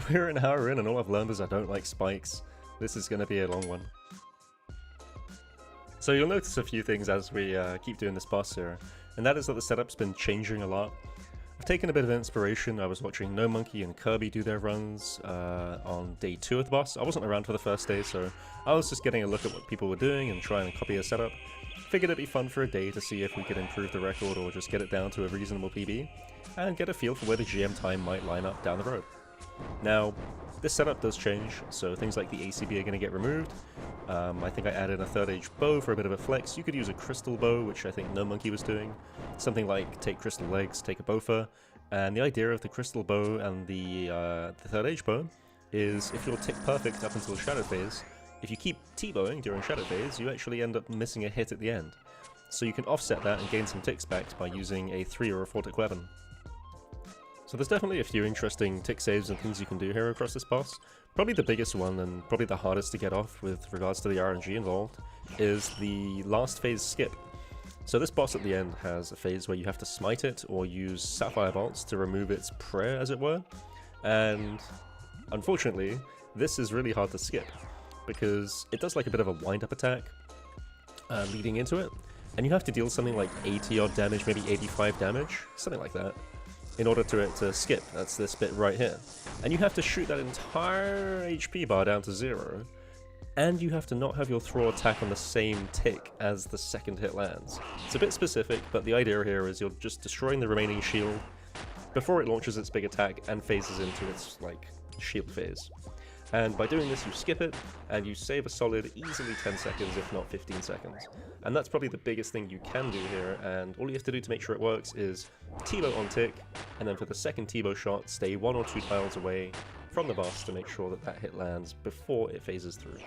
We're an hour in and all I've learned is I don't like spikes. This is going to be a long one. So you'll notice a few things as we keep doing this boss here, and that is that the setup's been changing a lot. I've taken a bit of inspiration. I was watching No Monkey and Kirby do their runs on day 2 of the boss. I wasn't around for the first day, so I was just getting a look at what people were doing and trying to copy a setup. Figured it'd be fun for a day to see if we could improve the record or just get it down to a reasonable PB, and get a feel for where the GM time might line up down the road. Now, this setup does change, so things like the ACB are going to get removed. I think I added a 3rd age bow for a bit of a flex. You could use a crystal bow, which I think No Monkey was doing. Something like take crystal legs, take a bowfer. And the idea of the crystal bow and the 3rd age bow is if you're tick perfect up until shadow phase, if you keep T-bowing during shadow phase, you actually end up missing a hit at the end. So you can offset that and gain some ticks back by using a 3 or a 4 tick weapon. So there's definitely a few interesting tick saves and things you can do here across this boss. Probably the biggest one, and probably the hardest to get off with regards to the RNG involved, is the last phase skip. So this boss at the end has a phase where you have to smite it or use sapphire bolts to remove its prayer, as it were. And unfortunately, this is really hard to skip, because it does like a bit of a wind-up attack leading into it, and you have to deal something like 80 odd damage, maybe 85 damage, something like that, in order to it to skip. That's this bit right here. And you have to shoot that entire HP bar down to 0, and you have to not have your throw attack on the same tick as the second hit lands. It's a bit specific, but the idea here is you're just destroying the remaining shield before it launches its big attack and phases into its, like, shield phase. And by doing this, you skip it, and you save a solid, easily 10 seconds, if not 15 seconds. And that's probably the biggest thing you can do here, and all you have to do to make sure it works is T-bow on tick, and then for the second T-bow shot, stay 1 or 2 tiles away from the boss to make sure that that hit lands before it phases through.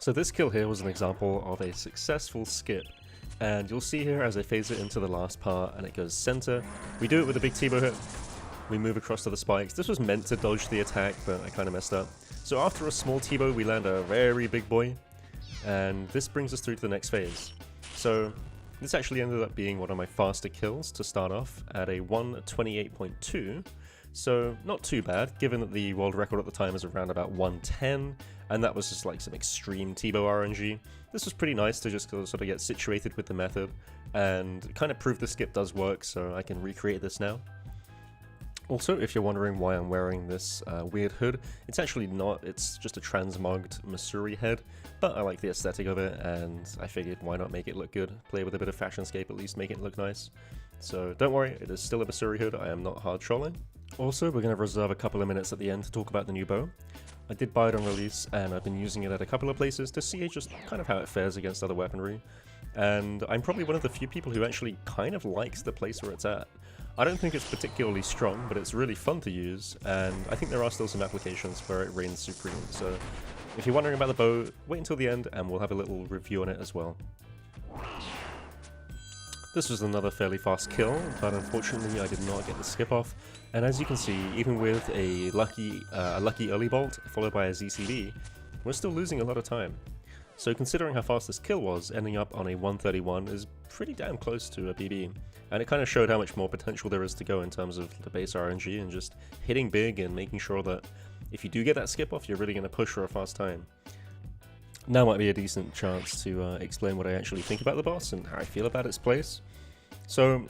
So this kill here was an example of a successful skip, and you'll see here as I phase it into the last part and it goes center, we do it with a big T-bow hit. We move across to the spikes. This was meant to dodge the attack, but I kind of messed up. So after a small T-bow, we land a very big boy, and this brings us through to the next phase. So this actually ended up being one of my faster kills to start off at a 1:28.2, so not too bad, given that the world record at the time is around about 1:10, and that was just like some extreme T-bow RNG. This was pretty nice to just sort of get situated with the method, and kind of prove the skip does work, so I can recreate this now. Also, if you're wondering why I'm wearing this weird hood, it's actually not, it's just a transmogged Masuri head, but I like the aesthetic of it, and I figured why not make it look good, play with a bit of fashionscape, at least make it look nice. So don't worry, it is still a Masuri hood, I am not hard trolling. Also, we're going to reserve a couple of minutes at the end to talk about the new bow. I did buy it on release, and I've been using it at a couple of places to see just kind of how it fares against other weaponry, and I'm probably one of the few people who actually kind of likes the place where it's at. I don't think it's particularly strong, but it's really fun to use, and I think there are still some applications where it reigns supreme, so if you're wondering about the bow, wait until the end and we'll have a little review on it as well. This was another fairly fast kill, but unfortunately I did not get the skip off, and as you can see, even with a lucky early bolt followed by a ZCB, we're still losing a lot of time. So considering how fast this kill was, ending up on a 1:31 is pretty damn close to a BB, and it kind of showed how much more potential there is to go in terms of the base RNG and just hitting big and making sure that if you do get that skip off, you're really going to push for a fast time. Now might be a decent chance to explain what I actually think about the boss and how I feel about its place. So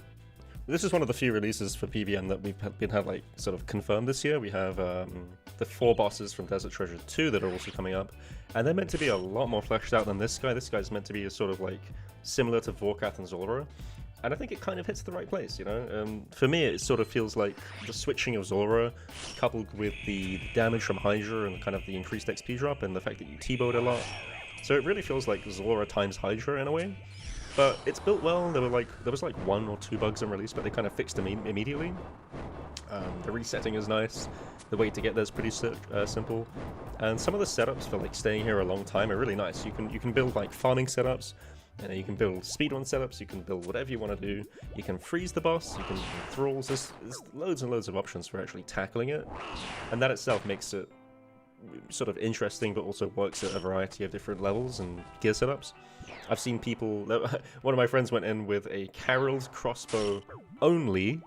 this is one of the few releases for PVM that we've been had like sort of confirmed this year. We have the 4 bosses from Desert Treasure 2 that are also coming up, and they're meant to be a lot more fleshed out than this guy. This guy's meant to be a sort of like similar to Vorkath and Zulrah, and I think it kind of hits the right place, you know? For me, it sort of feels like the switching of Zulrah, coupled with the damage from Hydra and kind of the increased XP drop and the fact that you T-bowed a lot. So it really feels like Zulrah times Hydra in a way. But it's built well. There was like 1 or 2 bugs in release, but they kind of fixed them immediately. The resetting is nice. The way to get there is pretty simple, and some of the setups for like staying here a long time are really nice. You can build like farming setups, and you can build speedrun setups. You can build whatever you want to do. You can freeze the boss. You can thralls. There's loads and loads of options for actually tackling it, and that itself makes it sort of interesting, but also works at a variety of different levels and gear setups. I've seen people, one of my friends went in with a Carol's crossbow only,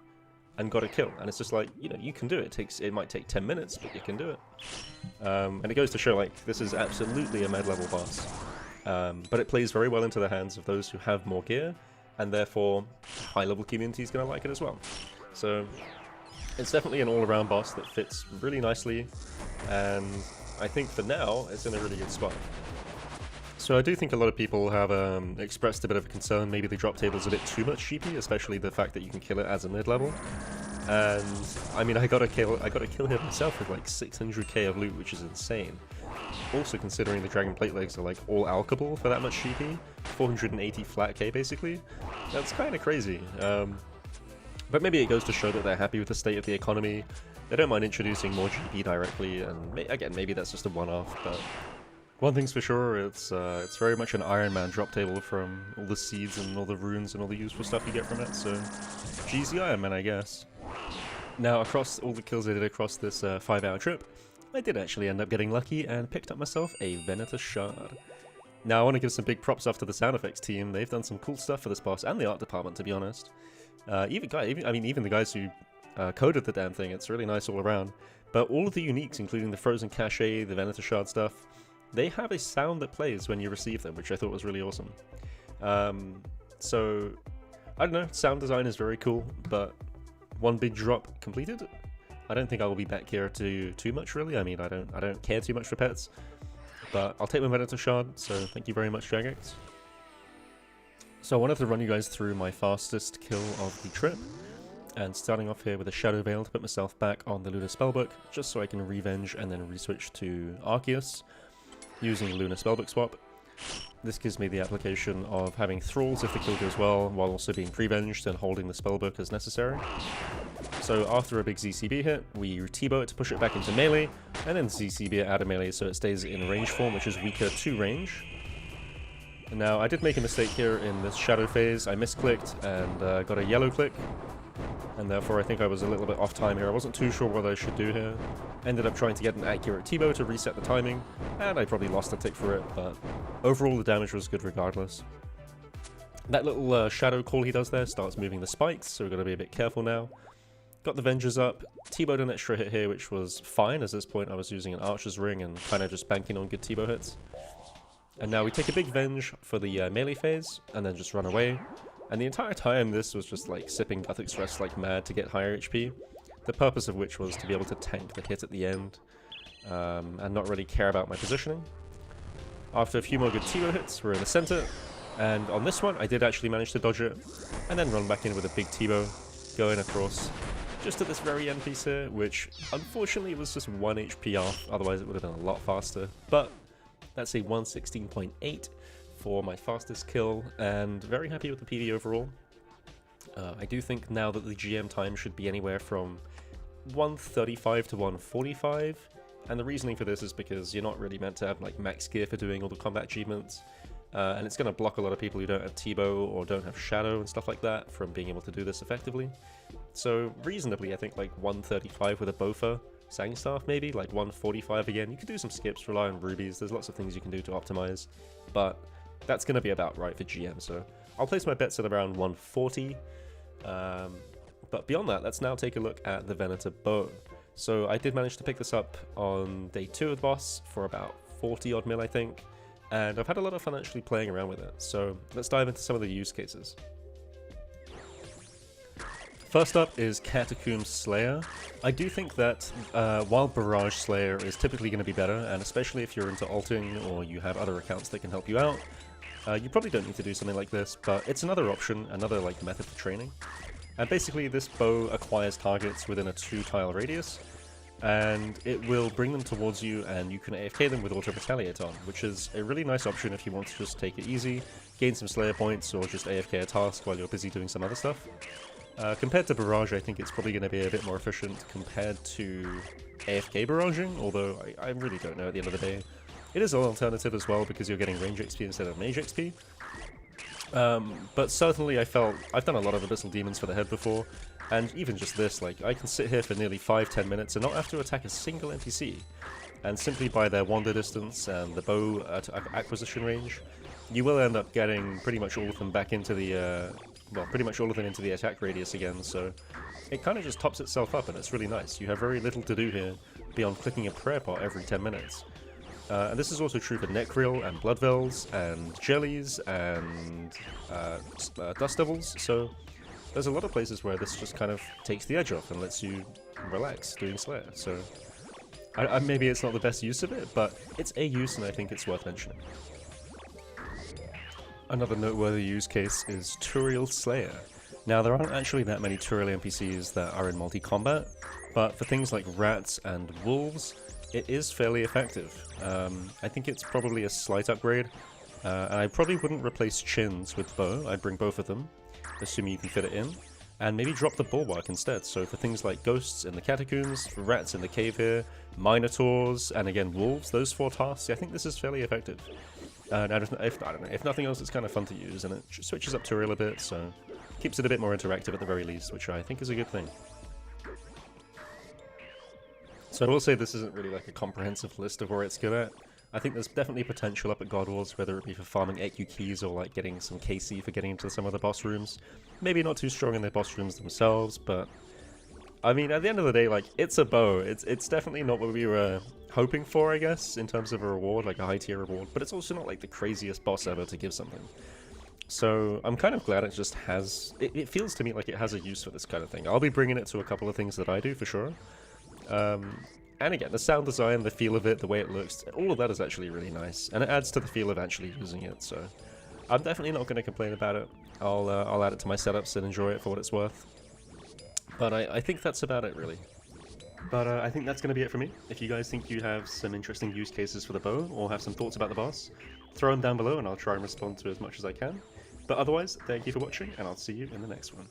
and got a kill. And it's just like, you know, you can do it. It might take 10 minutes, but you can do it. And it goes to show, like, this is absolutely a mid-level boss. But it plays very well into the hands of those who have more gear, and therefore high-level community is going to like it as well. So it's definitely an all-around boss that fits really nicely, and I think for now it's in a really good spot. So I do think a lot of people have expressed a bit of a concern, maybe the drop table is a bit too much cheapy, especially the fact that you can kill it as a mid-level. And I mean, I got a kill here myself with like 600k of loot, which is insane. Also considering the Dragon Plate legs are like all alchable for that much GP, 480 flat K basically. That's kind of crazy. But maybe it goes to show that they're happy with the state of the economy. They don't mind introducing more GP directly, and again, maybe that's just a one-off, but one thing's for sure, it's very much an Iron Man drop table from all the seeds and all the runes and all the useful stuff you get from it, so GZ Iron Man, I guess. Now, across all the kills I did across this 5-hour trip, I did actually end up getting lucky and picked up myself a Venator shard. Now, I want to give some big props off to the sound effects team. They've done some cool stuff for this boss, and the art department, to be honest. Even the guys who coded the damn thing, it's really nice all around. But all of the uniques, including the Frozen Cache, the Venator shard stuff, they have a sound that plays when you receive them, which I thought was really awesome. So, I don't know, sound design is very cool, but one big drop completed. I don't think I will be back here to too much, really. I mean, I don't care too much for pets, but I'll take my Venator shard, so thank you very much, Jagex. So I wanted to run you guys through my fastest kill of the trip, and starting off here with a Shadow Veil to put myself back on the Lunar Spellbook, just so I can revenge and then reswitch to Arceus, using Lunar Spellbook swap. This gives me the application of having thralls if the kill goes well, while also being prevenged and holding the spellbook as necessary. So after a big ZCB hit, we T-bow it to push it back into melee, and then ZCB it out of melee so it stays in range form, which is weaker to range. And now I did make a mistake here in this shadow phase. I misclicked and got a yellow click, and therefore I think I was a little bit off time here. I wasn't too sure what I should do here. Ended up trying to get an accurate T-bow to reset the timing, and I probably lost a tick for it, but overall the damage was good regardless. That little shadow call he does there starts moving the spikes, so we've got to be a bit careful now. Got the Vengers up, T-bowed an extra hit here, which was fine. At this point I was using an Archer's Ring and kind of just banking on good T-bow hits. And now we take a big Venge for the melee phase, and then just run away. And the entire time this was just like sipping Gothic Stress like mad to get higher HP. The purpose of which was to be able to tank the hit at the end, and not really care about my positioning. After a few more good T-bow hits, we're in the center, and on this one I did actually manage to dodge it, and then run back in with a big T-bow, going across just at this very end piece here, which unfortunately was just 1 HP off, otherwise it would have been a lot faster, but that's a 116.8 for my fastest kill, and very happy with the PV overall. I do think now that the GM time should be anywhere from 135 to 145, and the reasoning for this is because you're not really meant to have like max gear for doing all the combat achievements, and it's going to block a lot of people who don't have T-bow or don't have Shadow and stuff like that from being able to do this effectively. So reasonably I think like 135 with a Bofa Sangstaff, maybe like 145 again. You can do some skips, rely on rubies, there's lots of things you can do to optimize, but that's going to be about right for GM, so I'll place my bets at around 140. But beyond that, let's now take a look at the Venator bow. So I did manage to pick this up on day 2 of the boss for about 40 odd mil, I think, and I've had a lot of fun actually playing around with it. So let's dive into some of the use cases. First up is Catacomb Slayer. I do think that while Barrage Slayer is typically going to be better, and especially if you're into alting or you have other accounts that can help you out, you probably don't need to do something like this, but it's another option, another like method for training. And basically this bow acquires targets within a 2-tile radius, and it will bring them towards you and you can AFK them with Auto Retaliate on, which is a really nice option if you want to just take it easy, gain some Slayer points, or just AFK a task while you're busy doing some other stuff. Compared to Barrage, I think it's probably going to be a bit more efficient compared to AFK barraging, although I really don't know at the end of the day. It is an alternative as well because you're getting range XP instead of mage XP. But certainly I've done a lot of Abyssal Demons for the head before, and even just this, like, I can sit here for nearly 5-10 minutes and not have to attack a single NPC, and simply by their wander distance and the bow acquisition range, you will end up getting pretty much all of them back into the well, pretty much all of them into the attack radius again, so it kind of just tops itself up, and it's really nice. You have very little to do here beyond clicking a prayer pot every 10 minutes. And this is also true for Nechreel and Bloodvels and Jellies and Dust Devils, so there's a lot of places where this just kind of takes the edge off and lets you relax doing Slayer. So maybe it's not the best use of it, but it's a use and I think it's worth mentioning. Another noteworthy use case is Turiel Slayer. Now there aren't actually that many Turiel NPCs that are in multi-combat, but for things like rats and wolves, it is fairly effective. I think it's probably a slight upgrade, and I probably wouldn't replace Chins with Bow. I'd bring both of them, assuming you can fit it in, and maybe drop the Bulwark instead. So for things like ghosts in the catacombs, for rats in the cave here, minotaurs, and again wolves, those 4 tasks, I think this is fairly effective. And I don't know, if nothing else, it's kind of fun to use, and it switches up Turiel a bit, so keeps it a bit more interactive at the very least, which I think is a good thing. So I will say this isn't really like a comprehensive list of where it's good at. I think there's definitely potential up at God Wars, whether it be for farming AQ keys or like getting some KC for getting into some of the boss rooms. Maybe not too strong in the boss rooms themselves, but I mean, at the end of the day, like, it's a bow. It's definitely not what we were hoping for, I guess, in terms of a reward, like a high tier reward, but it's also not like the craziest boss ever to give something. So I'm kind of glad it just has, it feels to me like it has a use for this kind of thing. I'll be bringing it to a couple of things that I do for sure. And again, the sound design, the feel of it, the way it looks, all of that is actually really nice, and it adds to the feel of actually using it, so I'm definitely not going to complain about it. I'll add it to my setups and enjoy it for what it's worth. But I think that's about it, really. But I think that's going to be it for me. If you guys think you have some interesting use cases for the bow, or have some thoughts about the boss, throw them down below and I'll try and respond to as much as I can. But otherwise, thank you for watching, and I'll see you in the next one.